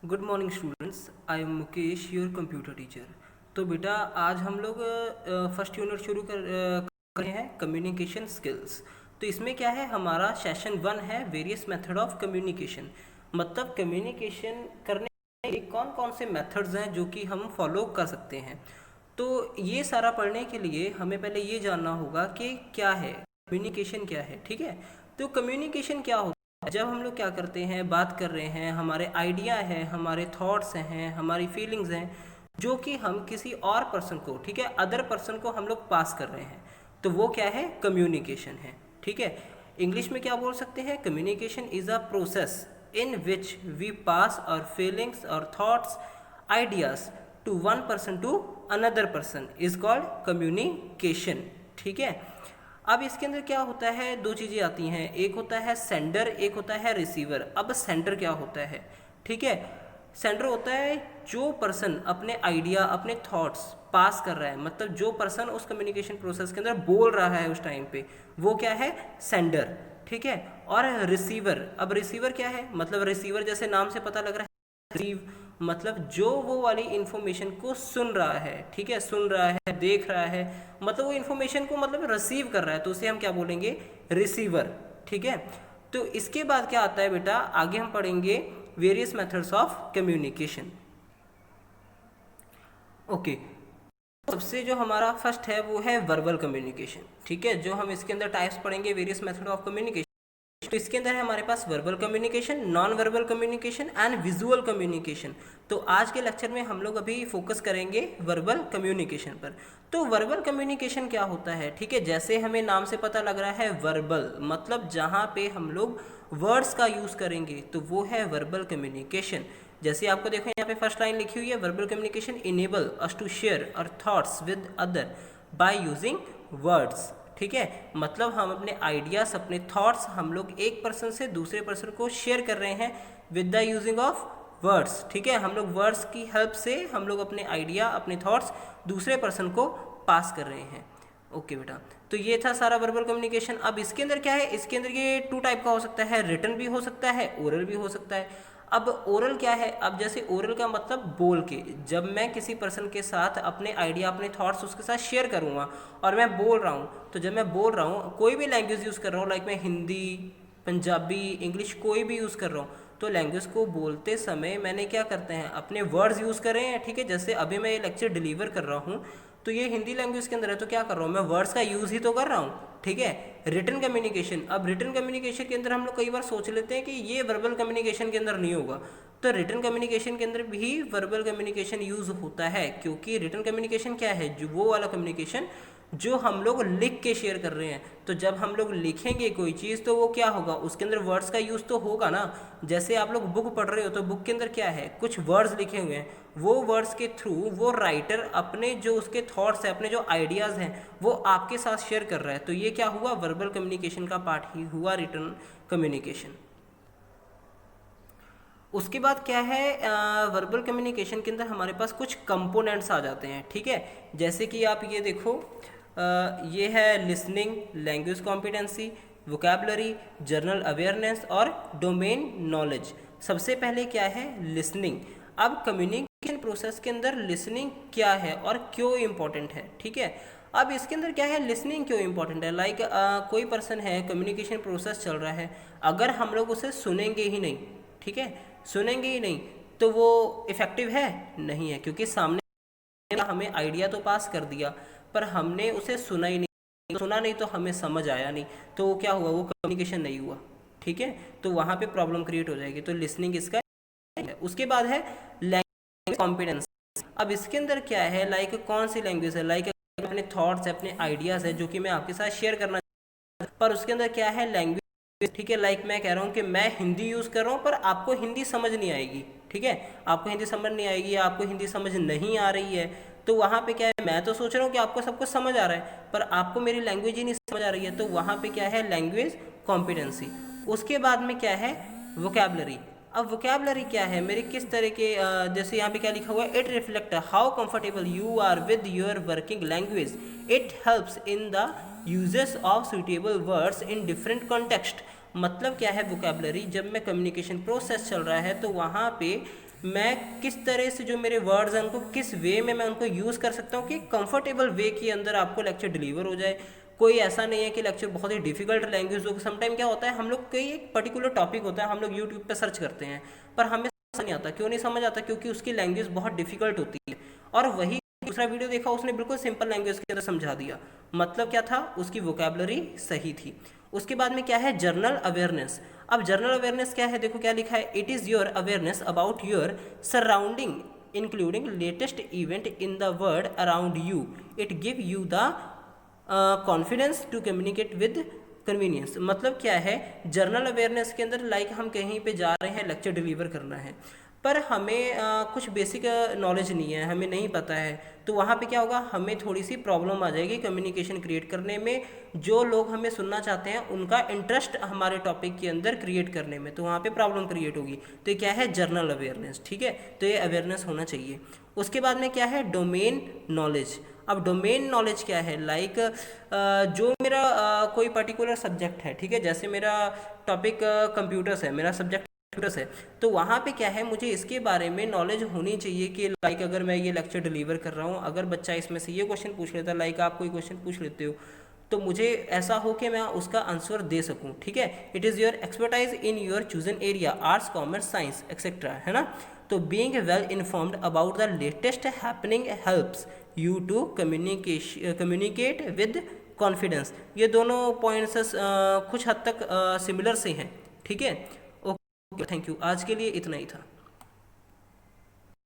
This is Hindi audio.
Good morning students, I am Mukesh, your computer teacher. तो बेटा आज हम लोग फर्स्ट यूनिट शुरू कर रहे हैं कम्युनिकेशन स्किल्स। तो इसमें क्या है, हमारा सेशन 1 है वेरियस मेथड ऑफ कम्युनिकेशन। मतलब कम्युनिकेशन करने के कौन कौन से मेथड्स हैं जो कि हम फॉलो कर सकते हैं। तो ये सारा पढ़ने के लिए हमें पहले ये जानना होगा कि क्या है कम्युनिकेशन, क्या है। ठीक है, तो कम्युनिकेशन क्या होता है? जब हम लोग क्या करते हैं, बात कर रहे हैं, हमारे आइडिया हैं, हमारे थॉट्स हैं, हमारी फीलिंग्स हैं, जो कि हम किसी और पर्सन को, ठीक है, अदर पर्सन को हम लोग पास कर रहे हैं, तो वो क्या है, कम्युनिकेशन है। ठीक है, इंग्लिश में क्या बोल सकते हैं, communication is a process in which we pass our feelings और thoughts ideas to one person to another person is called communication. ठीक है, अब इसके अंदर क्या होता है, दो चीज़ें आती हैं, एक होता है सेंडर, एक होता है रिसीवर। अब सेंडर क्या होता है, ठीक है, सेंडर होता है जो पर्सन अपने आइडिया, अपने थॉट्स पास कर रहा है, मतलब जो पर्सन उस कम्युनिकेशन प्रोसेस के अंदर बोल रहा है उस टाइम पे, वो क्या है, सेंडर। ठीक है, और रिसीवर, अब रिसीवर क्या है, मतलब रिसीवर जैसे नाम से पता लग रहा है, रिसीव मतलब जो वो वाली इंफॉर्मेशन को सुन रहा है, ठीक है, सुन रहा है, देख रहा है, मतलब वो इंफॉर्मेशन को मतलब रिसीव कर रहा है, तो उसे हम क्या बोलेंगे, रिसीवर। ठीक है, तो इसके बाद क्या आता है बेटा, आगे हम पढ़ेंगे various methods of communication. Okay, सबसे जो हमारा फर्स्ट है वो है वर्बल कम्युनिकेशन। ठीक है, जो हम इसके अंदर टाइप्स पढ़ेंगे वेरियस मेथड ऑफ कम्युनिकेशन, तो इसके अंदर है हमारे पास verbal communication, non verbal communication and visual communication. तो आज के लेक्चर में हम लोग अभी फोकस करेंगे वर्बल कम्युनिकेशन पर। तो वर्बल कम्युनिकेशन क्या होता है, ठीक है, जैसे हमें नाम से पता लग रहा है वर्बल, मतलब जहाँ पे हम लोग वर्ड्स का यूज़ करेंगे तो वो है वर्बल कम्युनिकेशन। जैसे आपको देखो यहाँ पे फर्स्ट लाइन लिखी हुई है, verbal communication enable us to share our thoughts with other by using words. ठीक है, मतलब हम अपने आइडियाज़, अपने थॉट्स हम लोग एक पर्सन से दूसरे पर्सन को शेयर कर रहे हैं with the using of words. ठीक है, हम लोग वर्ड्स की हेल्प से हम लोग अपने आइडिया, अपने थॉट्स दूसरे पर्सन को पास कर रहे हैं। ओके बेटा, तो ये था सारा वर्बल कम्युनिकेशन। अब इसके अंदर क्या है, इसके अंदर ये टू टाइप का हो सकता है, रिटन भी हो सकता है, ओरल भी हो सकता है। अब ओरल क्या है, अब जैसे ओरल का मतलब बोल के, जब मैं किसी पर्सन के साथ अपने आइडिया, अपने थॉट्स उसके साथ शेयर करूँगा और मैं बोल रहा हूँ, तो जब मैं बोल रहा हूँ कोई भी लैंग्वेज यूज़ कर रहा हूँ, लाइक मैं हिंदी, पंजाबी, इंग्लिश कोई भी यूज़ कर रहा हूँ, तो लैंग्वेज को बोलते समय मैंने क्या करते हैं, अपने वर्ड्स यूज़ कर रहे हैं। ठीक है, जैसे अभी मैं ये लेक्चर डिलीवर कर रहा हूँ तो ये हिंदी लैंग्वेज के अंदर है, तो क्या कर रहा हूँ मैं, वर्ड्स का यूज़ ही तो कर रहा हूँ। ठीक है, रिटन कम्युनिकेशन, अब रिटन कम्युनिकेशन के अंदर हम लोग कई बार सोच लेते हैं कि ये वर्बल कम्युनिकेशन के अंदर नहीं होगा, तो रिटन कम्युनिकेशन के अंदर भी वर्बल कम्युनिकेशन यूज़ होता है, क्योंकि रिटन कम्युनिकेशन क्या है, जो वो वाला कम्युनिकेशन जो हम लोग लिख के शेयर कर रहे हैं। तो जब हम लोग लिखेंगे कोई चीज़ तो वो क्या होगा, उसके अंदर वर्ड्स का यूज़ तो होगा ना। जैसे आप लोग बुक पढ़ रहे हो तो बुक के अंदर क्या है, कुछ वर्ड्स लिखे हुए हैं, वो वर्ड्स के थ्रू वो राइटर अपने जो उसके थॉट्स हैं, अपने जो आइडियाज़ हैं, वो आपके साथ शेयर कर रहा है। तो ये क्या हुआ, वर्बल कम्युनिकेशन का पार्ट ही हुआ रिटन कम्युनिकेशन। उसके बाद क्या है, वर्बल कम्युनिकेशन के अंदर हमारे पास कुछ कंपोनेंट्स आ जाते हैं। ठीक है, जैसे कि आप ये देखो, ये है listening, language competency, vocabulary, general awareness और डोमेन नॉलेज। सबसे पहले क्या है, लिसनिंग। अब कम्युनिकेशन प्रोसेस के अंदर लिसनिंग क्या है और क्यों इम्पोर्टेंट है। ठीक है, अब इसके अंदर क्या है, लिसनिंग क्यों इम्पोर्टेंट है, लाइक कोई पर्सन है, कम्युनिकेशन प्रोसेस चल रहा है, अगर हम लोग उसे सुनेंगे ही नहीं, ठीक है, सुनेंगे ही नहीं, तो वो इफ़ेक्टिव है नहीं है, क्योंकि सामने हमें आइडिया तो पास कर दिया पर हमने उसे सुना ही नहीं, सुना नहीं तो हमें समझ आया नहीं, तो वो क्या हुआ, वो कम्युनिकेशन नहीं हुआ। ठीक है, तो वहाँ पे प्रॉब्लम क्रिएट हो जाएगी, तो लिसनिंग इसका है। उसके बाद है लैंग्वेज कॉम्पिटेंस। अब इसके अंदर क्या है, लाइक कौन सी लैंग्वेज है, लाइक अपने थॉट्स है, अपने आइडियाज़ है जो कि मैं आपके साथ शेयर करना, पर उसके अंदर क्या है, लैंग्वेज। ठीक है, लाइक मैं कह रहा हूँ कि मैं हिंदी यूज़ कर रहा हूँ पर आपको हिंदी समझ नहीं आएगी। ठीक है, आपको हिंदी समझ नहीं आएगी या आपको हिंदी समझ नहीं आ रही है, तो वहाँ पे क्या है, मैं तो सोच रहा हूँ कि आपको सब कुछ समझ आ रहा है पर आपको मेरी लैंग्वेज ही नहीं समझ आ रही है, तो वहाँ पे क्या है, लैंग्वेज कॉम्पिटेंसी। उसके बाद में क्या है, वोकैबलरी। अब वोकैबलरी क्या है, मेरे किस तरह के, जैसे यहाँ पे क्या लिखा हुआ है, it reflect how comfortable you are with your working language, it helps in the uses of suitable words in different context. मतलब क्या है वोकैबलरी, जब मैं कम्युनिकेशन प्रोसेस चल रहा है तो वहाँ पे मैं किस तरह से जो मेरे वर्ड्स हैं उनको किस वे में मैं उनको यूज़ कर सकता हूँ कि कंफर्टेबल वे के अंदर आपको लेक्चर डिलीवर हो जाए। कोई ऐसा नहीं है कि लेक्चर बहुत ही डिफिकल्ट लैंग्वेज हो। समटाइम क्या होता है, हम लोग कोई एक पर्टिकुलर टॉपिक होता है, हम लोग यूट्यूब पर सर्च करते हैं पर हमें समझ नहीं आता। क्यों नहीं समझ आता? क्योंकि उसकी लैंग्वेज बहुत डिफिकल्ट होती है। और वही दूसरा वीडियो देखा, उसने बिल्कुल सिंपल लैंग्वेज के अंदर समझा दिया। मतलब क्या था, उसकी वोकैबुलरी सही थी। उसके बाद में क्या है, जर्नल अवेयरनेस। अब जर्नल अवेयरनेस क्या है, देखो क्या लिखा है, it is your awareness about your surrounding including latest event in the world around you. It give you the confidence to communicate with convenience. मतलब क्या है, जर्नल अवेयरनेस के अंदर लाइक हम कहीं पे जा रहे हैं, लेक्चर डिलीवर करना है पर हमें कुछ बेसिक नॉलेज नहीं है, हमें नहीं पता है, तो वहाँ पे क्या होगा, हमें थोड़ी सी प्रॉब्लम आ जाएगी कम्युनिकेशन क्रिएट करने में। जो लोग हमें सुनना चाहते हैं उनका इंटरेस्ट हमारे टॉपिक के अंदर क्रिएट करने में, तो वहाँ पे प्रॉब्लम क्रिएट होगी। तो ये क्या है, जर्नल अवेयरनेस। ठीक है, तो ये अवेयरनेस होना चाहिए। उसके बाद में क्या है, डोमेन नॉलेज। अब डोमेन नॉलेज क्या है, लाइक जो मेरा कोई पर्टिकुलर सब्जेक्ट है, ठीक है, जैसे मेरा टॉपिक कंप्यूटर्स है, मेरा सब्जेक्ट कंप्यूटर्स है, तो वहाँ पे क्या है, मुझे इसके बारे में नॉलेज होनी चाहिए कि लाइक अगर मैं ये लेक्चर डिलीवर कर रहा हूँ, अगर बच्चा इसमें से ये क्वेश्चन पूछ लेता है, लाइक आप कोई क्वेश्चन पूछ लेते हो, तो मुझे ऐसा हो कि मैं उसका आंसर दे सकूं। ठीक है, it is your expertise in your chosen area, arts, commerce, science etcetera, है ना। तो being well informed about the latest happening helps you to communicate with confidence. ये दोनों पॉइंट्स कुछ हद तक सिमिलर से हैं। ठीक है, ओके, थैंक यू। आज के लिए इतना ही था।